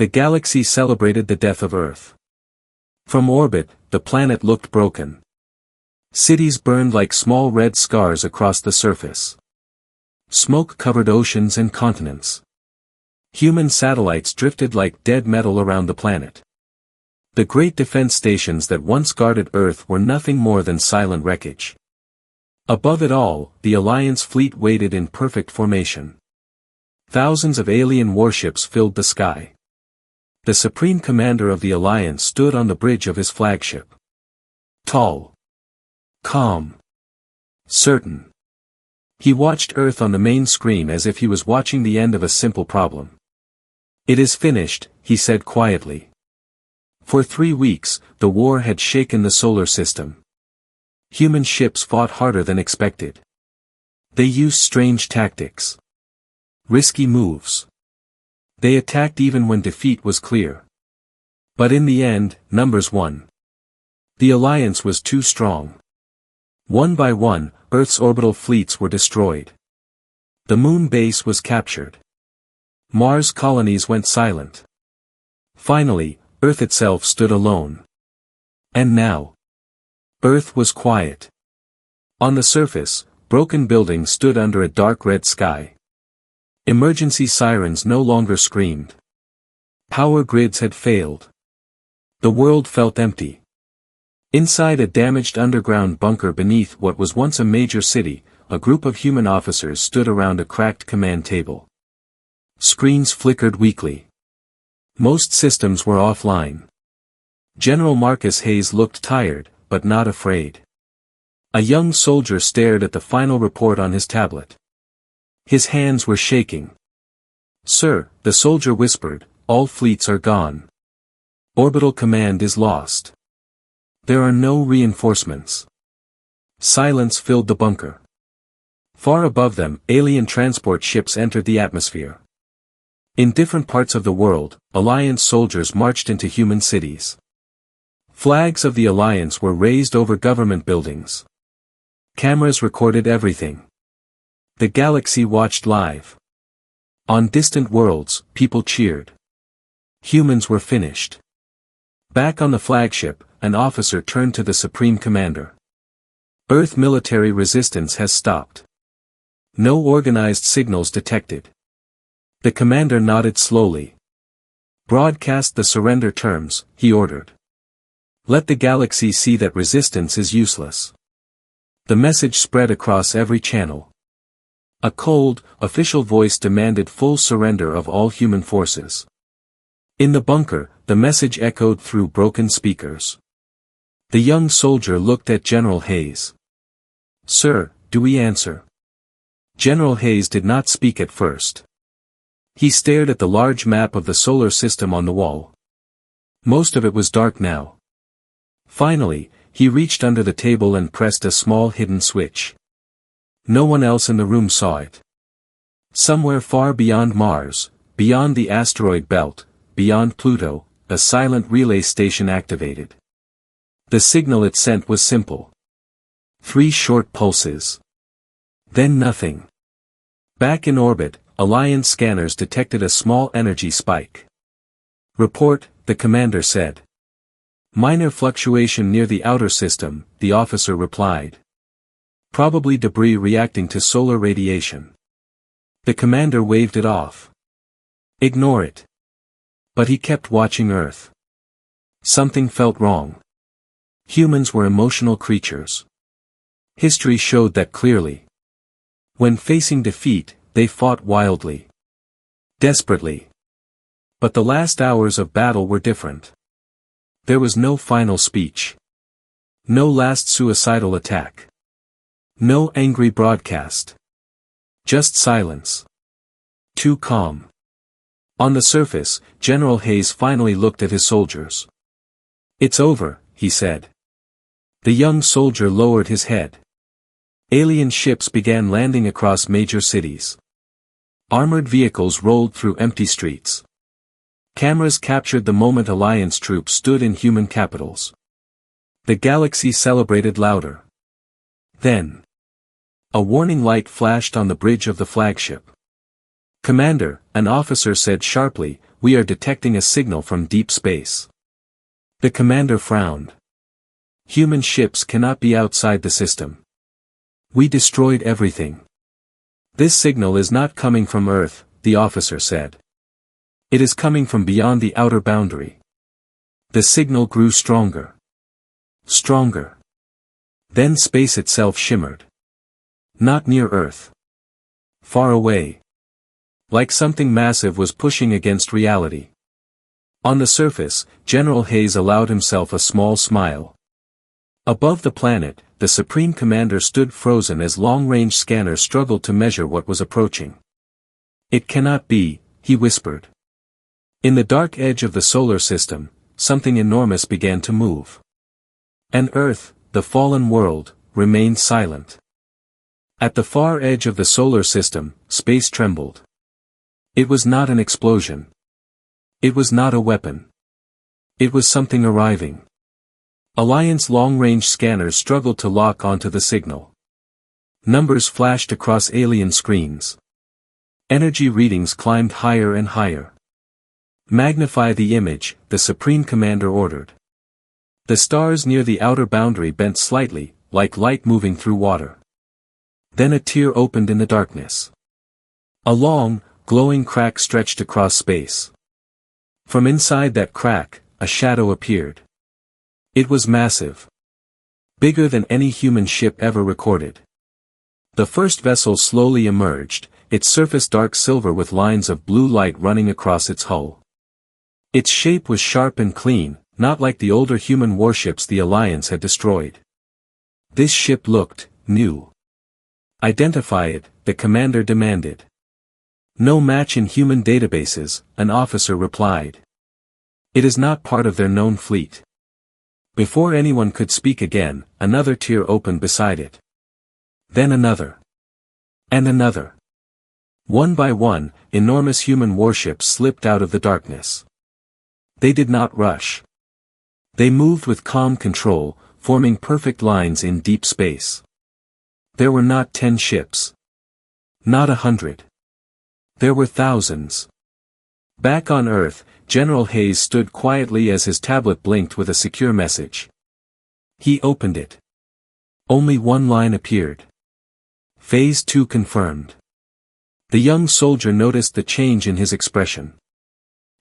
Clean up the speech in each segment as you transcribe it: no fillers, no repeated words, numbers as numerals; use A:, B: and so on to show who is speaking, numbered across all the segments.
A: The galaxy celebrated the death of Earth. From orbit, the planet looked broken. Cities burned like small red scars across the surface. Smoke covered oceans and continents. Human satellites drifted like dead metal around the planet. The great defense stations that once guarded Earth were nothing more than silent wreckage. Above it all, the Alliance fleet waited in perfect formation. Thousands of alien warships filled the sky. The Supreme Commander of the Alliance stood on the bridge of his flagship. Tall. Calm. Certain. He watched Earth on the main screen as if he was watching the end of a simple problem. "It is finished," he said quietly. For 3 weeks, the war had shaken the solar system. Human ships fought harder than expected. They used strange tactics. Risky moves. They attacked even when defeat was clear. But in the end, numbers won. The Alliance was too strong. One by one, Earth's orbital fleets were destroyed. The Moon base was captured. Mars colonies went silent. Finally, Earth itself stood alone. And now, Earth was quiet. On the surface, broken buildings stood under a dark red sky. Emergency sirens no longer screamed. Power grids had failed. The world felt empty. Inside a damaged underground bunker beneath what was once a major city, a group of human officers stood around a cracked command table. Screens flickered weakly. Most systems were offline. General Marcus Hayes looked tired, but not afraid. A young soldier stared at the final report on his tablet. His hands were shaking. "Sir," the soldier whispered, "all fleets are gone. Orbital command is lost. There are no reinforcements." Silence filled the bunker. Far above them, alien transport ships entered the atmosphere. In different parts of the world, Alliance soldiers marched into human cities. Flags of the Alliance were raised over government buildings. Cameras recorded everything. The galaxy watched live. On distant worlds, people cheered. Humans were finished. Back on the flagship, an officer turned to the Supreme Commander. "Earth military resistance has stopped. No organized signals detected." The commander nodded slowly. "Broadcast the surrender terms," he ordered. "Let the galaxy see that resistance is useless." The message spread across every channel. A cold, official voice demanded full surrender of all human forces. In the bunker, the message echoed through broken speakers. The young soldier looked at General Hayes. "Sir, do we answer?" General Hayes did not speak at first. He stared at the large map of the solar system on the wall. Most of it was dark now. Finally, he reached under the table and pressed a small hidden switch. No one else in the room saw it. Somewhere far beyond Mars, beyond the asteroid belt, beyond Pluto, a silent relay station activated. The signal it sent was simple. 3 short pulses. Then nothing. Back in orbit, Alliance scanners detected a small energy spike. "Report," the commander said. "Minor fluctuation near the outer system," the officer replied. "Probably debris reacting to solar radiation." The commander waved it off. "Ignore it." But he kept watching Earth. Something felt wrong. Humans were emotional creatures. History showed that clearly. When facing defeat, they fought wildly. Desperately. But the last hours of battle were different. There was no final speech. No last suicidal attack. No angry broadcast. Just silence. Too calm. On the surface, General Hayes finally looked at his soldiers. "It's over," he said. The young soldier lowered his head. Alien ships began landing across major cities. Armored vehicles rolled through empty streets. Cameras captured the moment Alliance troops stood in human capitals. The galaxy celebrated louder. Then, a warning light flashed on the bridge of the flagship. "Commander," an officer said sharply, we are detecting a signal from deep space. The commander frowned. Human ships cannot be outside the system. We destroyed everything. This signal is not coming from Earth, the officer said. It is coming from beyond the outer boundary. The signal grew stronger. Stronger. Then space itself shimmered. Not near Earth. Far away. Like something massive was pushing against reality. On the surface, General Hayes allowed himself a small smile. Above the planet, the Supreme Commander stood frozen as long-range scanners struggled to measure what was approaching. It cannot be, he whispered. In the dark edge of the solar system, something enormous began to move. And Earth, the fallen world, remained silent. At the far edge of the solar system, space trembled. It was not an explosion. It was not a weapon. It was something arriving. Alliance long-range scanners struggled to lock onto the signal. Numbers flashed across alien screens. Energy readings climbed higher and higher. Magnify the image, the Supreme Commander ordered. The stars near the outer boundary bent slightly, like light moving through water. Then a tear opened in the darkness. A long, glowing crack stretched across space. From inside that crack, a shadow appeared. It was massive. Bigger than any human ship ever recorded. The first vessel slowly emerged, its surface dark silver with lines of blue light running across its hull. Its shape was sharp and clean, not like the older human warships the Alliance had destroyed. This ship looked new. Identify it, the commander demanded. No match in human databases, an officer replied. It is not part of their known fleet. Before anyone could speak again, another tier opened beside it. Then another. And another. One by one, enormous human warships slipped out of the darkness. They did not rush. They moved with calm control, forming perfect lines in deep space. There were not 10 ships. Not 100. There were thousands. Back on Earth, General Hayes stood quietly as his tablet blinked with a secure message. He opened it. Only one line appeared. Phase 2 confirmed. The young soldier noticed the change in his expression.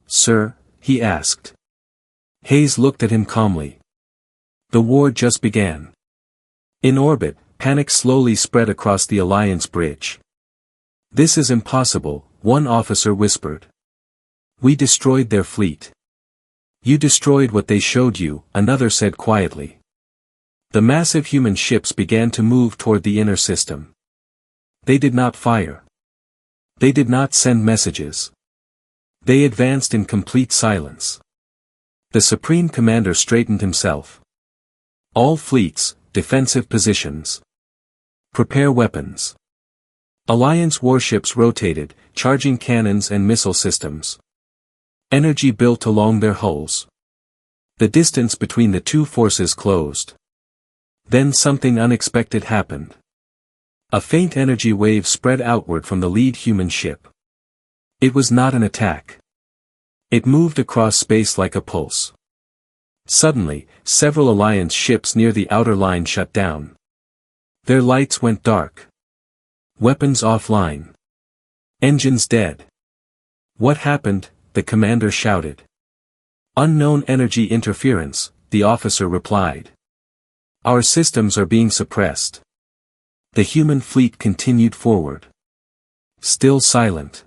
A: Sir, he asked. Hayes looked at him calmly. The war just began. In orbit, panic slowly spread across the Alliance bridge. This is impossible, one officer whispered. We destroyed their fleet. You destroyed what they showed you, another said quietly. The massive human ships began to move toward the inner system. They did not fire. They did not send messages. They advanced in complete silence. The Supreme Commander straightened himself. All fleets, defensive positions. Prepare weapons. Alliance warships rotated, charging cannons and missile systems. Energy built along their hulls. The distance between the two forces closed. Then something unexpected happened. A faint energy wave spread outward from the lead human ship. It was not an attack. It moved across space like a pulse. Suddenly, several Alliance ships near the outer line shut down. Their lights went dark. Weapons offline. Engines dead. What happened? The commander shouted. Unknown energy interference, the officer replied. Our systems are being suppressed. The human fleet continued forward. Still silent.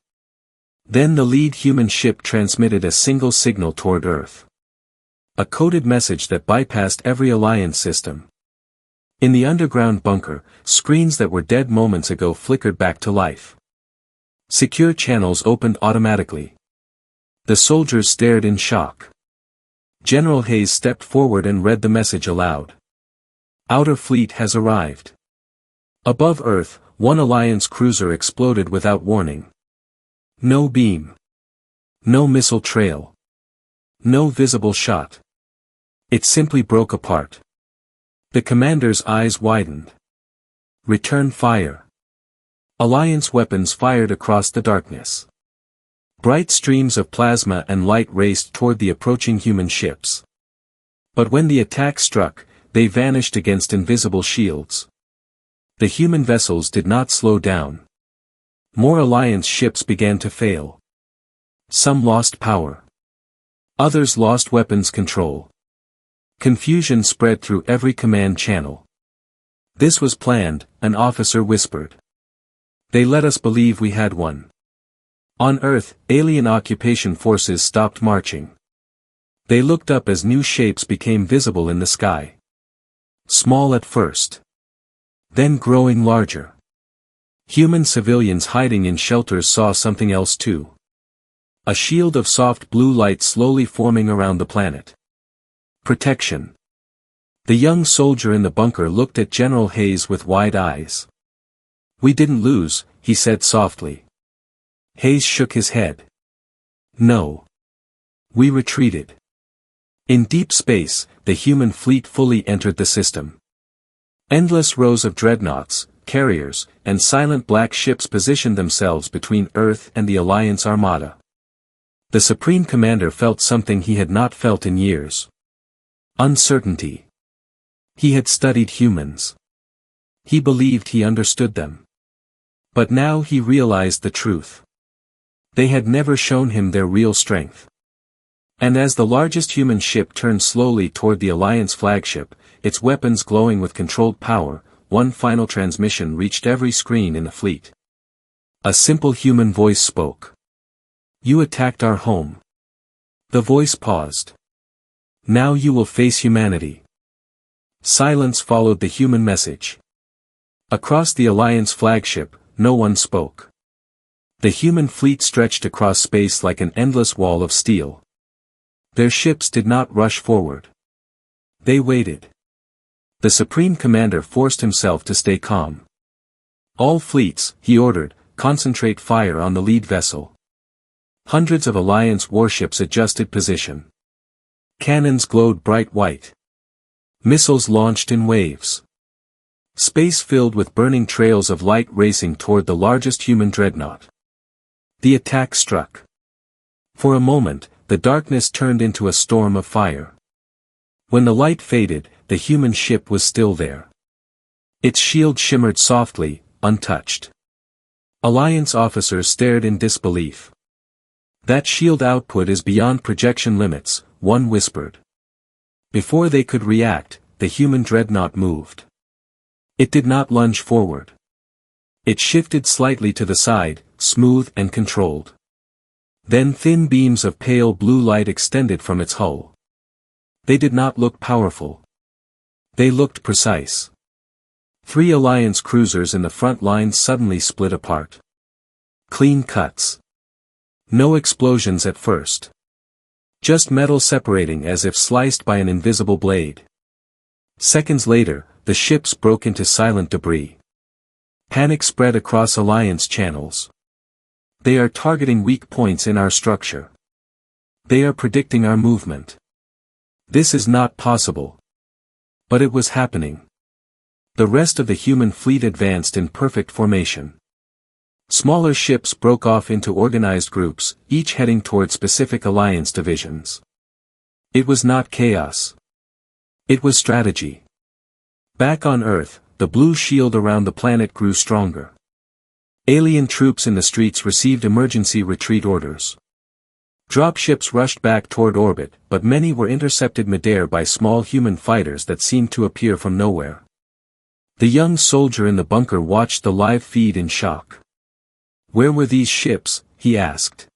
A: Then the lead human ship transmitted a single signal toward Earth. A coded message that bypassed every Alliance system. In the underground bunker, screens that were dead moments ago flickered back to life. Secure channels opened automatically. The soldiers stared in shock. General Hayes stepped forward and read the message aloud. Outer fleet has arrived. Above Earth, one Alliance cruiser exploded without warning. No beam. No missile trail. No visible shot. It simply broke apart. The commander's eyes widened. Return fire. Alliance weapons fired across the darkness. Bright streams of plasma and light raced toward the approaching human ships. But when the attack struck, they vanished against invisible shields. The human vessels did not slow down. More Alliance ships began to fail. Some lost power. Others lost weapons control. Confusion spread through every command channel. "This was planned," an officer whispered. "They let us believe we had one." On Earth, alien occupation forces stopped marching. They looked up as new shapes became visible in the sky. Small at first. Then growing larger. Human civilians hiding in shelters saw something else too. A shield of soft blue light slowly forming around the planet. Protection. The young soldier in the bunker looked at General Hayes with wide eyes. "We didn't lose," he said softly. Hayes shook his head. "No. We retreated." In deep space, the human fleet fully entered the system. Endless rows of dreadnoughts, carriers, and silent black ships positioned themselves between Earth and the Alliance Armada. The Supreme Commander felt something he had not felt in years. Uncertainty. He had studied humans. He believed he understood them. But now he realized the truth. They had never shown him their real strength. And as the largest human ship turned slowly toward the Alliance flagship, its weapons glowing with controlled power, one final transmission reached every screen in the fleet. A simple human voice spoke. "You attacked our home." The voice paused. "Now you will face humanity." Silence followed the human message. Across the Alliance flagship, no one spoke. The human fleet stretched across space like an endless wall of steel. Their ships did not rush forward. They waited. The Supreme Commander forced himself to stay calm. "All fleets," he ordered, "concentrate fire on the lead vessel." Hundreds of Alliance warships adjusted position. Cannons glowed bright white. Missiles launched in waves. Space filled with burning trails of light racing toward the largest human dreadnought. The attack struck. For a moment, the darkness turned into a storm of fire. When the light faded, the human ship was still there. Its shield shimmered softly, untouched. Alliance officers stared in disbelief. "That shield output is beyond projection limits," one whispered. Before they could react, the human dreadnought moved. It did not lunge forward. It shifted slightly to the side, smooth and controlled. Then thin beams of pale blue light extended from its hull. They did not look powerful. They looked precise. 3 Alliance cruisers in the front lines suddenly split apart. Clean cuts. No explosions at first. Just metal separating as if sliced by an invisible blade. Seconds later, the ships broke into silent debris. Panic spread across Alliance channels. "They are targeting weak points in our structure. They are predicting our movement. This is not possible." But it was happening. The rest of the human fleet advanced in perfect formation. Smaller ships broke off into organized groups, each heading toward specific Alliance divisions. It was not chaos. It was strategy. Back on Earth, the blue shield around the planet grew stronger. Alien troops in the streets received emergency retreat orders. Dropships rushed back toward orbit, but many were intercepted midair by small human fighters that seemed to appear from nowhere. The young soldier in the bunker watched the live feed in shock. "Where were these ships?" he asked.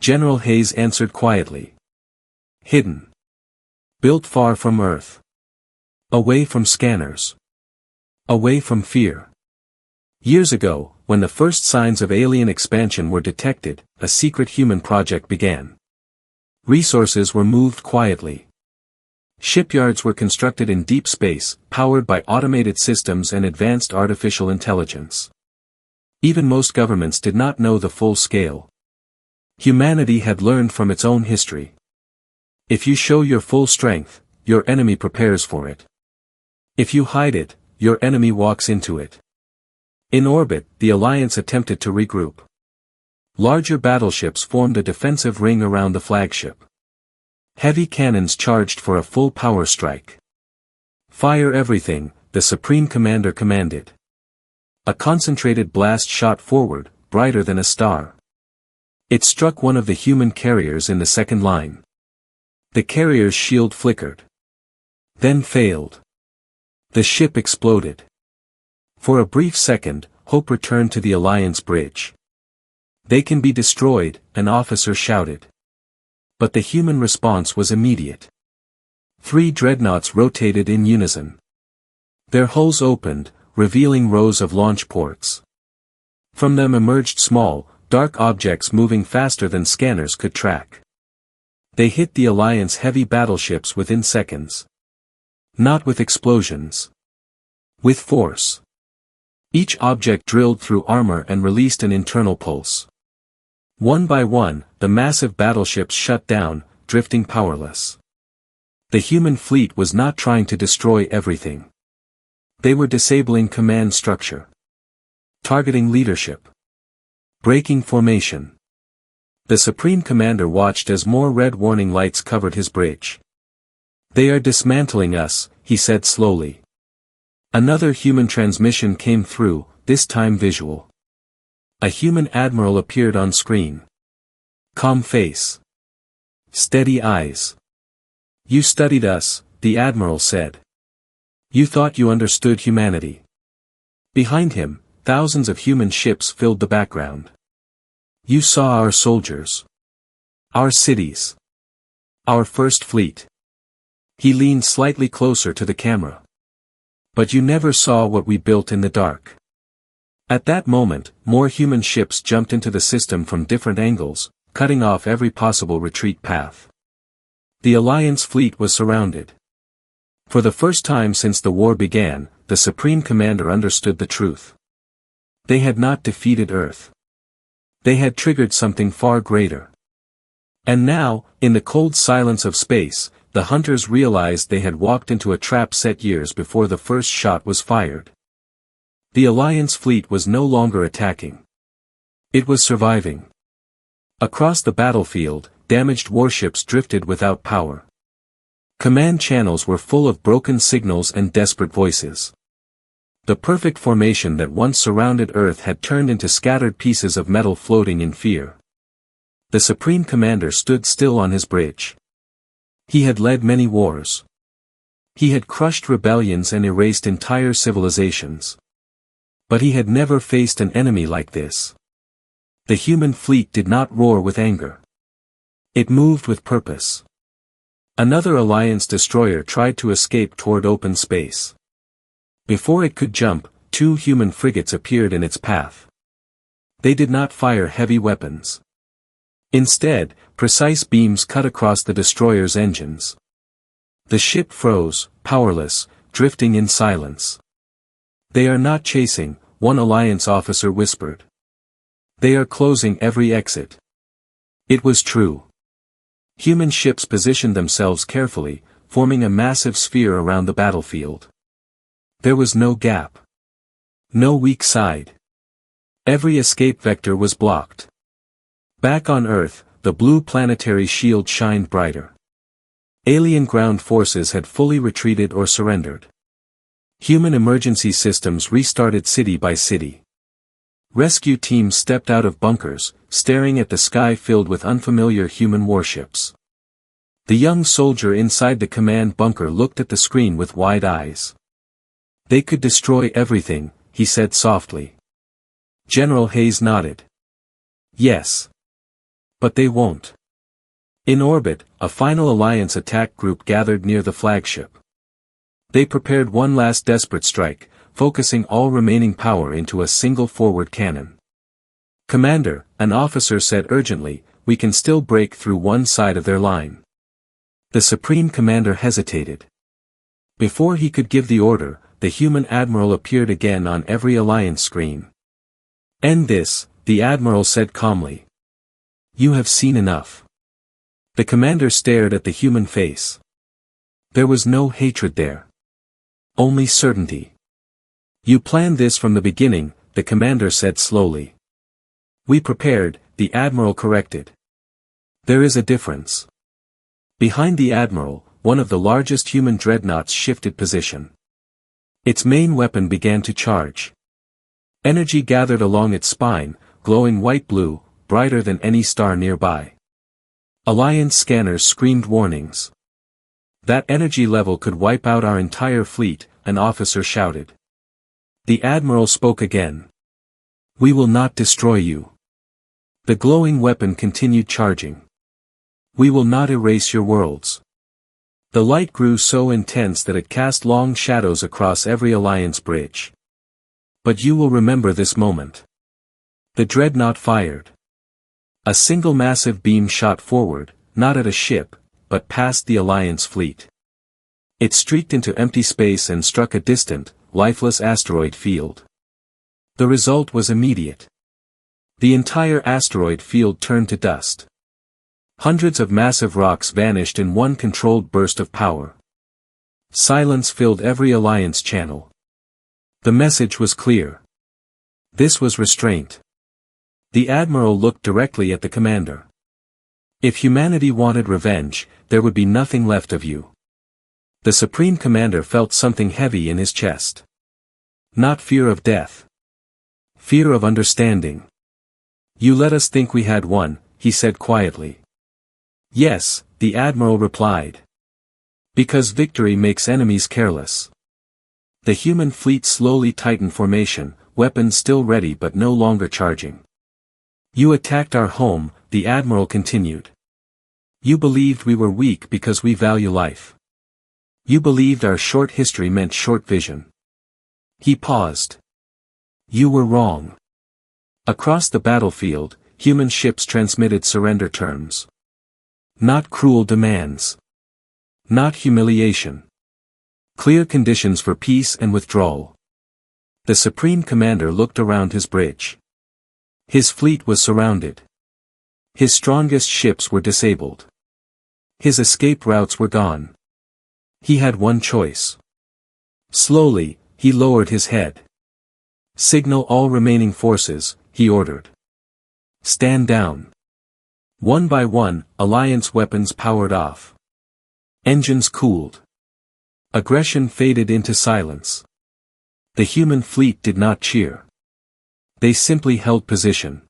A: General Hayes answered quietly. "Hidden. Built far from Earth. Away from scanners. Away from fear." Years ago, when the first signs of alien expansion were detected, a secret human project began. Resources were moved quietly. Shipyards were constructed in deep space, powered by automated systems and advanced artificial intelligence. Even most governments did not know the full scale. Humanity had learned from its own history. If you show your full strength, your enemy prepares for it. If you hide it, your enemy walks into it. In orbit, the Alliance attempted to regroup. Larger battleships formed a defensive ring around the flagship. Heavy cannons charged for a full power strike. "Fire everything," the Supreme Commander commanded. A concentrated blast shot forward, brighter than a star. It struck one of the human carriers in the second line. The carrier's shield flickered. Then failed. The ship exploded. For a brief second, hope returned to the Alliance bridge. "They can be destroyed," an officer shouted. But the human response was immediate. 3 dreadnoughts rotated in unison. Their hulls opened, revealing rows of launch ports. From them emerged small, dark objects moving faster than scanners could track. They hit the Alliance heavy battleships within seconds. Not with explosions. With force. Each object drilled through armor and released an internal pulse. One by one, the massive battleships shut down, drifting powerless. The human fleet was not trying to destroy everything. They were disabling command structure. Targeting leadership. Breaking formation. The Supreme Commander watched as more red warning lights covered his bridge. "They are dismantling us," he said slowly. Another human transmission came through, this time visual. A human admiral appeared on screen. Calm face. Steady eyes. "You studied us," the admiral said. "You thought you understood humanity." Behind him, thousands of human ships filled the background. "You saw our soldiers. Our cities. Our first fleet." He leaned slightly closer to the camera. "But you never saw what we built in the dark." At that moment, more human ships jumped into the system from different angles, cutting off every possible retreat path. The Alliance fleet was surrounded. For the first time since the war began, the Supreme Commander understood the truth. They had not defeated Earth. They had triggered something far greater. And now, in the cold silence of space, the hunters realized they had walked into a trap set years before the first shot was fired. The Alliance fleet was no longer attacking. It was surviving. Across the battlefield, damaged warships drifted without power. Command channels were full of broken signals and desperate voices. The perfect formation that once surrounded Earth had turned into scattered pieces of metal floating in fear. The Supreme Commander stood still on his bridge. He had led many wars. He had crushed rebellions and erased entire civilizations. But he had never faced an enemy like this. The human fleet did not roar with anger. It moved with purpose. Another Alliance destroyer tried to escape toward open space. Before it could jump, 2 human frigates appeared in its path. They did not fire heavy weapons. Instead, precise beams cut across the destroyer's engines. The ship froze, powerless, drifting in silence. "They are not chasing," one Alliance officer whispered. "They are closing every exit." It was true. Human ships positioned themselves carefully, forming a massive sphere around the battlefield. There was no gap. No weak side. Every escape vector was blocked. Back on Earth, the blue planetary shield shined brighter. Alien ground forces had fully retreated or surrendered. Human emergency systems restarted city by city. Rescue teams stepped out of bunkers, staring at the sky filled with unfamiliar human warships. The young soldier inside the command bunker looked at the screen with wide eyes. "They could destroy everything," he said softly. General Hayes nodded. "Yes. But they won't." In orbit, a final Alliance attack group gathered near the flagship. They prepared one last desperate strike, focusing all remaining power into a single forward cannon. "Commander," an officer said urgently, "we can still break through one side of their line." The Supreme Commander hesitated. Before he could give the order, the human admiral appeared again on every Alliance screen. "End this," the admiral said calmly. "You have seen enough." The commander stared at the human face. There was no hatred there. Only certainty. "You planned this from the beginning," the commander said slowly. "We prepared," the Admiral corrected. There is a difference. Behind the Admiral, one of the largest human dreadnoughts shifted position. Its main weapon began to charge. Energy gathered along its spine, glowing white-blue, brighter than any star nearby. Alliance scanners screamed warnings. That energy level could wipe out our entire fleet, an officer shouted. The Admiral spoke again. We will not destroy you. The glowing weapon continued charging. We will not erase your worlds. The light grew so intense that it cast long shadows across every Alliance bridge. But you will remember this moment. The dreadnought fired. A single massive beam shot forward, not at a ship, but past the Alliance fleet. It streaked into empty space and struck a distant, lifeless asteroid field. The result was immediate. The entire asteroid field turned to dust. Hundreds of massive rocks vanished in one controlled burst of power. Silence filled every Alliance channel. The message was clear. This was restraint. The Admiral looked directly at the commander. If humanity wanted revenge, there would be nothing left of you. The Supreme Commander felt something heavy in his chest. Not fear of death. Fear of understanding. You let us think we had won, he said quietly. Yes, the Admiral replied. Because victory makes enemies careless. The human fleet slowly tightened formation, weapons still ready but no longer charging. You attacked our home, the Admiral continued. You believed we were weak because we value life. You believed our short history meant short vision. He paused. You were wrong. Across the battlefield, human ships transmitted surrender terms. Not cruel demands. Not humiliation. Clear conditions for peace and withdrawal. The Supreme Commander looked around his bridge. His fleet was surrounded. His strongest ships were disabled. His escape routes were gone. He had one choice. Slowly, he lowered his head. Signal all remaining forces, he ordered. Stand down. One by one, Alliance weapons powered off. Engines cooled. Aggression faded into silence. The human fleet did not cheer. They simply held position.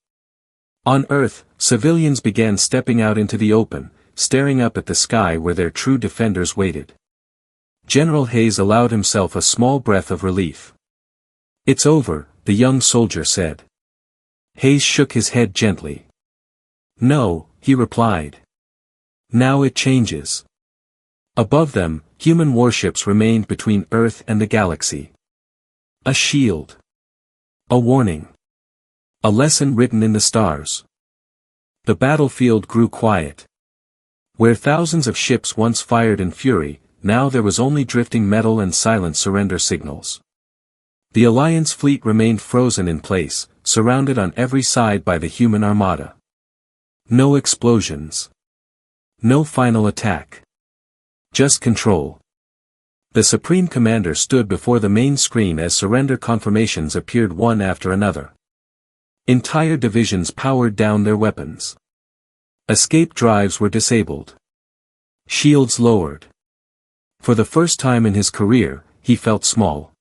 A: On Earth, civilians began stepping out into the open, staring up at the sky where their true defenders waited. General Hayes allowed himself a small breath of relief. It's over, the young soldier said. Hayes shook his head gently. No, he replied. Now it changes. Above them, human warships remained between Earth and the galaxy. A shield. A warning. A lesson written in the stars. The battlefield grew quiet. Where thousands of ships once fired in fury, now there was only drifting metal and silent surrender signals. The Alliance fleet remained frozen in place, surrounded on every side by the human armada. No explosions. No final attack. Just control. The Supreme Commander stood before the main screen as surrender confirmations appeared one after another. Entire divisions powered down their weapons. Escape drives were disabled. Shields lowered. For the first time in his career, he felt small.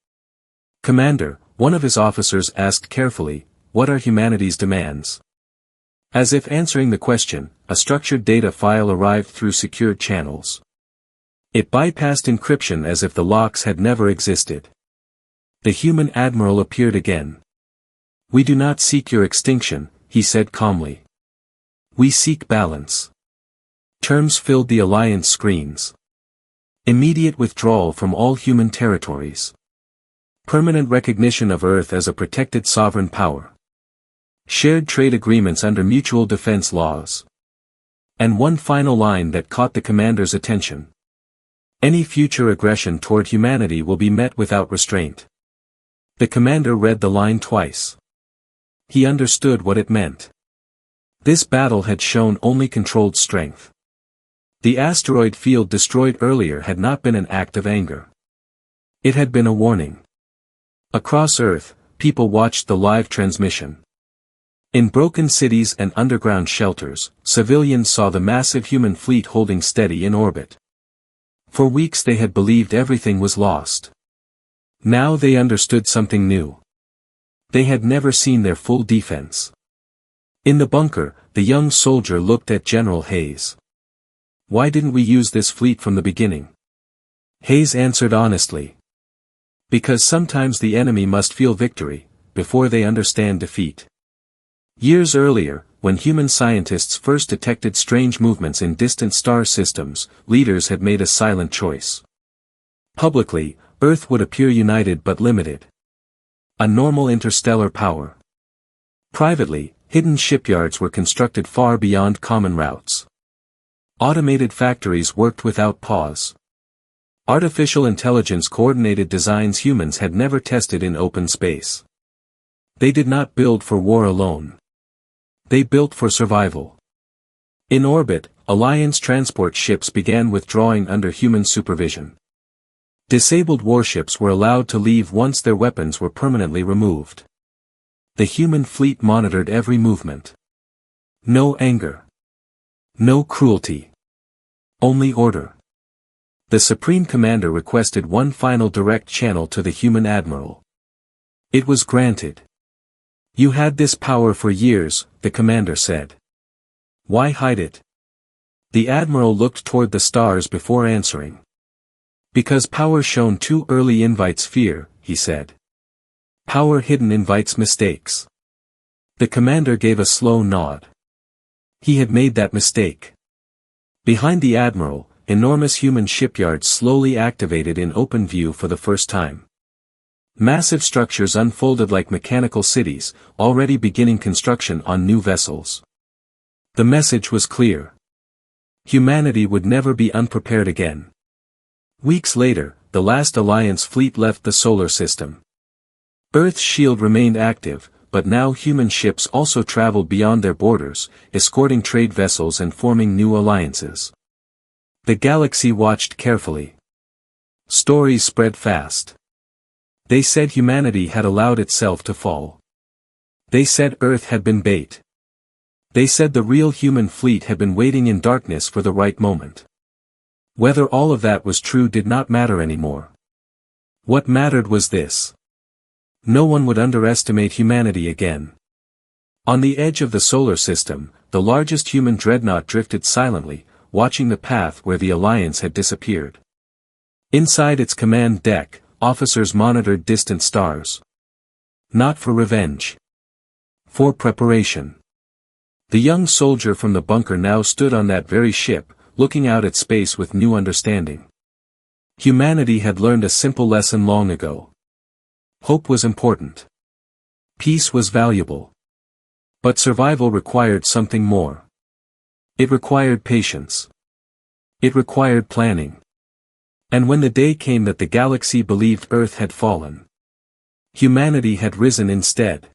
A: Commander, one of his officers asked carefully, what are humanity's demands? As if answering the question, a structured data file arrived through secured channels. It bypassed encryption as if the locks had never existed. The human admiral appeared again. We do not seek your extinction, he said calmly. We seek balance. Terms filled the Alliance screens. Immediate withdrawal from all human territories. Permanent recognition of Earth as a protected sovereign power. Shared trade agreements under mutual defense laws. And one final line that caught the commander's attention. Any future aggression toward humanity will be met without restraint. The commander read the line twice. He understood what it meant. This battle had shown only controlled strength. The asteroid field destroyed earlier had not been an act of anger. It had been a warning. Across Earth, people watched the live transmission. In broken cities and underground shelters, civilians saw the massive human fleet holding steady in orbit. For weeks they had believed everything was lost. Now they understood something new. They had never seen their full defense. In the bunker, the young soldier looked at General Hayes. "Why didn't we use this fleet from the beginning?" Hayes answered honestly. "Because sometimes the enemy must feel victory, before they understand defeat." Years earlier, when human scientists first detected strange movements in distant star systems, leaders had made a silent choice. Publicly, Earth would appear united but limited. A normal interstellar power. Privately, hidden shipyards were constructed far beyond common routes. Automated factories worked without pause. Artificial intelligence coordinated designs humans had never tested in open space. They did not build for war alone. They built for survival. In orbit, Alliance transport ships began withdrawing under human supervision. Disabled warships were allowed to leave once their weapons were permanently removed. The human fleet monitored every movement. No anger. No cruelty. Only order. The Supreme Commander requested one final direct channel to the human admiral. It was granted. "You had this power for years," the commander said. "Why hide it?" The admiral looked toward the stars before answering. "Because power shown too early invites fear," he said. "Power hidden invites mistakes." The commander gave a slow nod. He had made that mistake. Behind the admiral, enormous human shipyards slowly activated in open view for the first time. Massive structures unfolded like mechanical cities, already beginning construction on new vessels. The message was clear. Humanity would never be unprepared again. Weeks later, the last Alliance fleet left the solar system. Earth's shield remained active, but now human ships also traveled beyond their borders, escorting trade vessels and forming new alliances. The galaxy watched carefully. Stories spread fast. They said humanity had allowed itself to fall. They said Earth had been bait. They said the real human fleet had been waiting in darkness for the right moment. Whether all of that was true did not matter anymore. What mattered was this. No one would underestimate humanity again. On the edge of the solar system, the largest human dreadnought drifted silently, watching the path where the Alliance had disappeared. Inside its command deck, officers monitored distant stars. Not for revenge. For preparation. The young soldier from the bunker now stood on that very ship, looking out at space with new understanding. Humanity had learned a simple lesson long ago. Hope was important. Peace was valuable. But survival required something more. It required patience. It required planning. And when the day came that the galaxy believed Earth had fallen, humanity had risen instead.